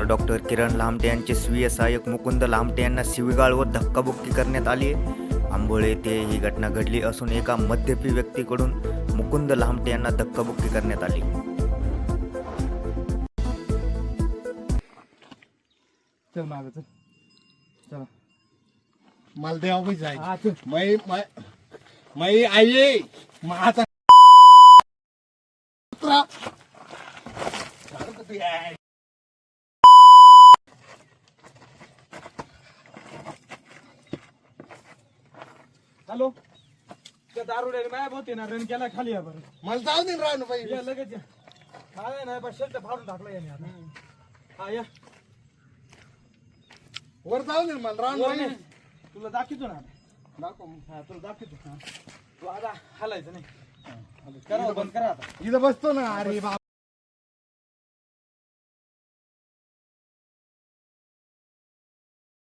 Doctor किरण लामटे यांचे स्वीय सहाय्यक मुकुंद लामटे यांना शिवीगाळ व धक्काबुक्की करण्यात आली आहे। आंबोळे येथे ही घटना घडली असून एका मद्यपी व्यक्तीकडून मुकुंद लामटे यांना धक्काबुक्की करण्यात आली। चल मागे चल चला मला देवा पैसे हा, आहे चल. मै आई माझा हॅलो त्या दारुड्याने माया होते ना रन केला खाली या बरं मला जाऊ दे राहणं या पाहिजे लगेच या काय नाही पण शर्ट फाडून टाकला याने आता हा या वर जाऊ दे मला राहणं वर पाहिजे नाही. तुला दाखवतो ना दाखव हा तुला दाखवतो हा. तू आता हालायचं नाही करा बंद करा आता इथं बसतो ना अरे बाप